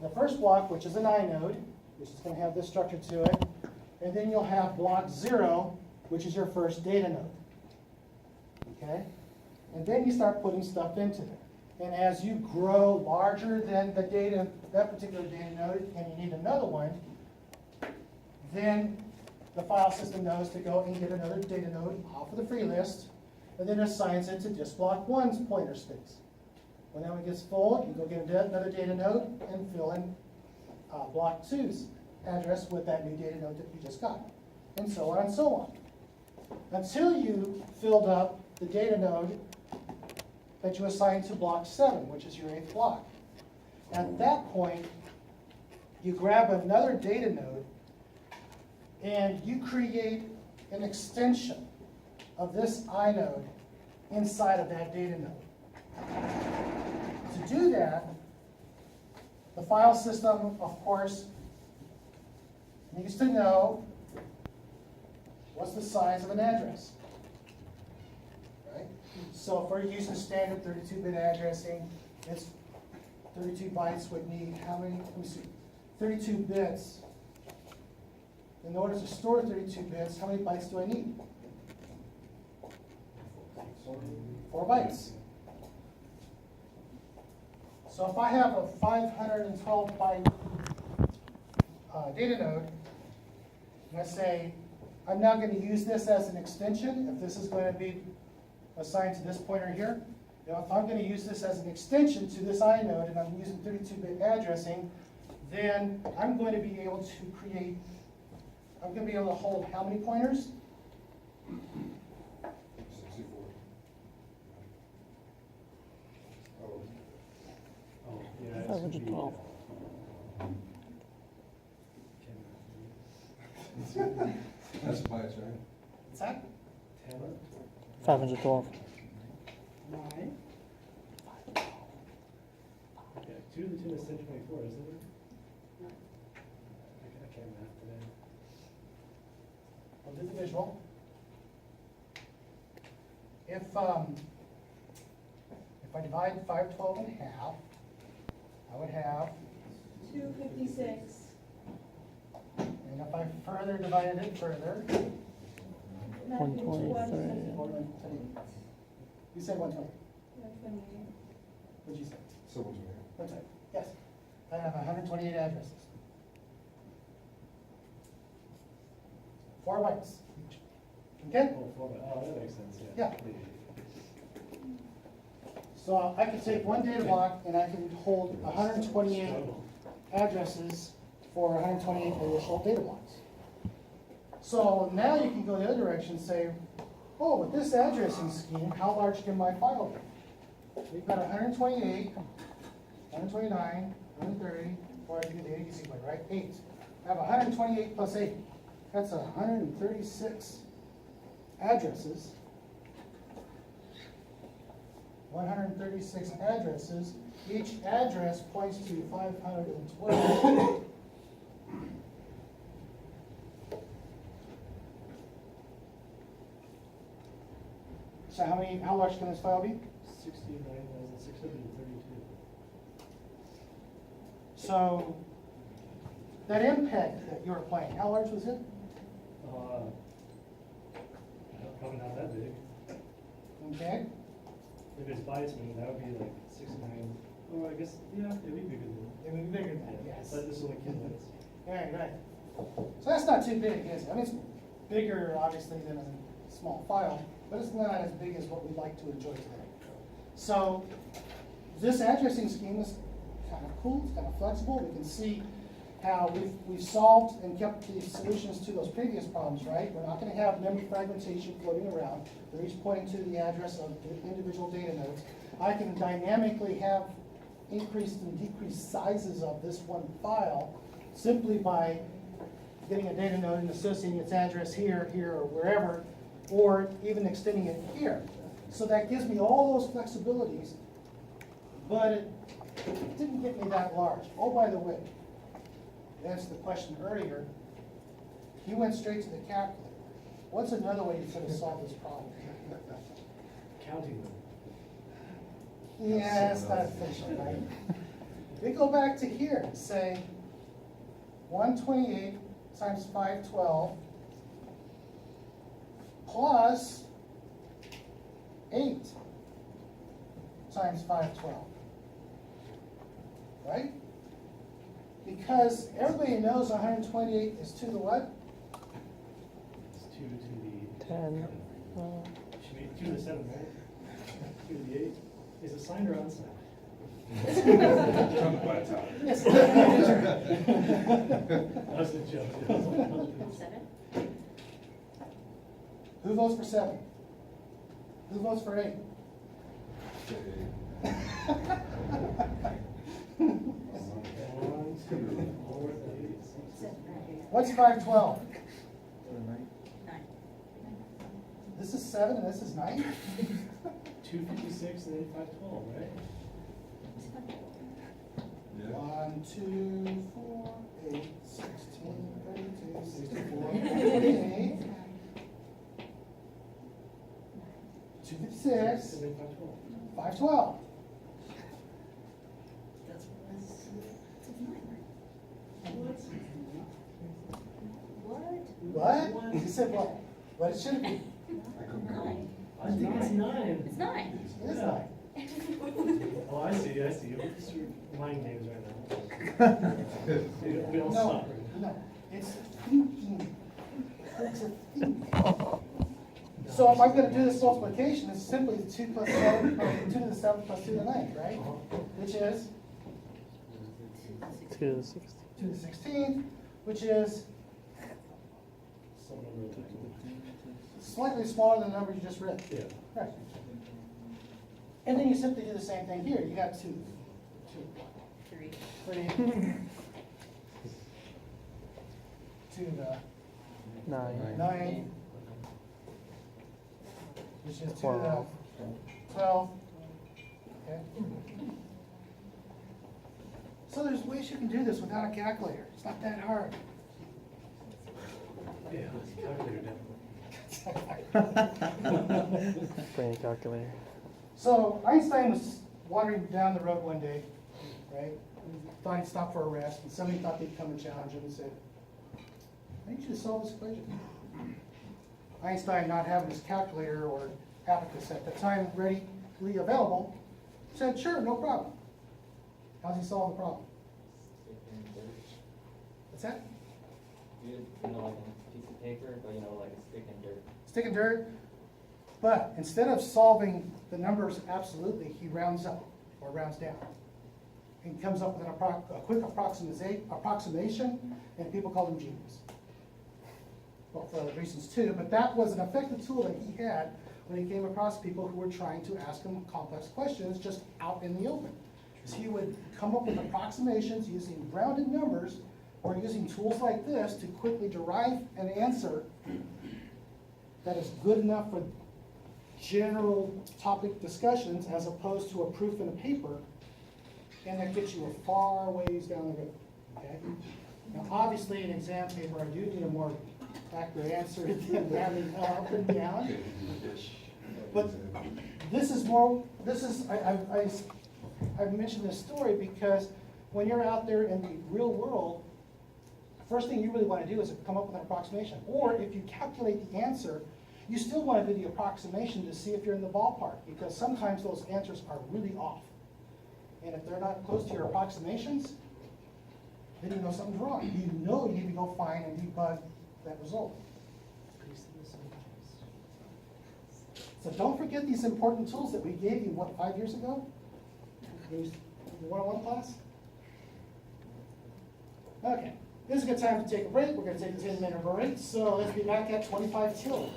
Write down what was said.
the first block, which is an inode, which is going to have this structure to it, and then you'll have block 0, which is your first data node. Okay? And then you start putting stuff into there. And as you grow larger than the data, that particular data node, and you need another one, then the file system knows to go and get another data node off of the free list, and then assigns it to disk block 1's pointer space. When that one gets full, you go get another data node and fill in block 2's address with that new data node that you just got, and so on and so on. Until you filled up the data node that you assigned to block 7, which is your 8th block. At that point, you grab another data node and you create an extension of this inode inside of that data node. To do that, the file system, of course, needs to know what's the size of an address. Right? So if we're using standard 32-bit addressing, it's 32 bytes would need how many? Let me see. 32 bits. In order to store 32 bits, how many bytes do I need? 4 bytes. So if I have a 512 byte data node, and I say, I'm now going to use this as an extension, if this is going to be assigned to this pointer here, if I'm going to use this as an extension to this inode and I'm using 32-bit addressing, then I'm going to be able to create, I'm going to be able to hold how many pointers? 64. Oh, yeah. 512. That's bytes, right? What's that? 512. 9. Yeah, 2 to the 2 is 1024, isn't it? I can't math today. I'll do the visual. If I divide 512 in half, I would have, 256. and if I further divided it further, 123. you said 120. 128. What'd you say? Someone's here. 120. Yes. I have 128 addresses. 4 bytes each. Okay? Oh, 4 by, oh, that makes sense, Yeah. yeah. So I can take one data block and I can hold 128 addresses for 128 additional data blocks. So now you can go the other direction and say, oh, with this addressing scheme, how large can my file be? We've got 128, 129, 130, or I can do the 8 easy way, right? 8. I have 128 plus 8. That's 136 addresses. 136 addresses. Each address points to 512. So how large can this file be? 69,632. So that MPEG that you were playing, how large was it? Probably not that big. Okay. If it's bytes, then that would be like 69. Oh, I guess, yeah, it'd be bigger than that. It would be bigger than that, Yeah, yes. but this is only kilobytes. Right. So that's not too big, is it? I mean, it's bigger, obviously, than a small file, but it's not as big as what we'd like to enjoy today. So this addressing scheme is kind of cool, it's kind of flexible. We can see how we've solved and kept the solutions to those previous problems, right? We're not going to have memory fragmentation floating around. They're each pointing to the address of the individual data nodes. I can dynamically have increased and decreased sizes of this one file simply by getting a data node and associating its address here, or wherever, or even extending it here. So that gives me all those flexibilities, but it didn't get me that large. Oh, by the way, to answer the question earlier, you went straight to the calculator. What's another way you could have solved this problem? Counting them. Yeah, it's not efficient, right? go back to here and say 128 times 512 plus 8 times 512. Right? Because everybody knows 128 is to the what? It's 2 to the. 10. Should be 2 to the 7, right? 2 to the 8. Is it signed or unsigned? Come by top. Yes. That was a joke. Seven? Who votes for 7? Who votes for 8? One, two, 4, 8, 6. What's 512? 9. This is 7 and this is 9? 256 and then 512, right? 1, 2, 4, 8, 16, 32, 64, 28, 256, And then 512. 512. What? You said what? What it should be? I couldn't go. I think it's 9. It's 9. It is 9. Oh, I see. We're just mind games right now. We don't No, stop. no, it's thinking. It's a thinking. So if I'm gonna do this multiplication, it's simply 2 plus 7, or 2 to the 7 plus 2 to the 9, right? Which is 2 to the 16. 2 to the 16th, which is Some number of times. slightly smaller than the number you just read. Yeah. Right. And then you simply do the same thing here. You got 2, 3. 3, 2 to 9. 9, which is 2 to 12. 12. Okay. So there's ways you can do this without a calculator. It's not that hard. Yeah, it's calculator definitely. Brain calculator. So Einstein was wandering down the road one day, right? Thought he'd stop for a rest, and somebody thought they'd come and challenge him and said, I need you to solve this equation. Einstein, not having his calculator or abacus at the time readily available, said, sure, no problem. How's he solve the problem? What's that? You know, like a piece of paper, but like a stick and dirt. Stick and dirt. But instead of solving the numbers absolutely, he rounds up or rounds down. And comes up with a quick approximation, and people call him genius. Well, for other reasons too, but that was an effective tool that he had when he came across people who were trying to ask him complex questions just out in the open. So he would come up with approximations using rounded numbers or using tools like this to quickly derive an answer that is good enough for general topic discussions as opposed to a proof in a paper, and that gets you a far ways down the road, okay? Now, obviously, in exam paper, I do need a more accurate answer than rounding up and down. But this is more, I've mentioned this story because when you're out there in the real world, the first thing you really want to do is come up with an approximation. Or if you calculate the answer, you still want to do the approximation to see if you're in the ballpark, because sometimes those answers are really off. And if they're not close to your approximations, then you know something's wrong. You know you need to go find and debug that result. So don't forget these important tools that we gave you, what, 5 years ago? In the one-on-one class? Okay, this is a good time to take a break. We're going to take a 10-minute break, so let's be back at 25 till.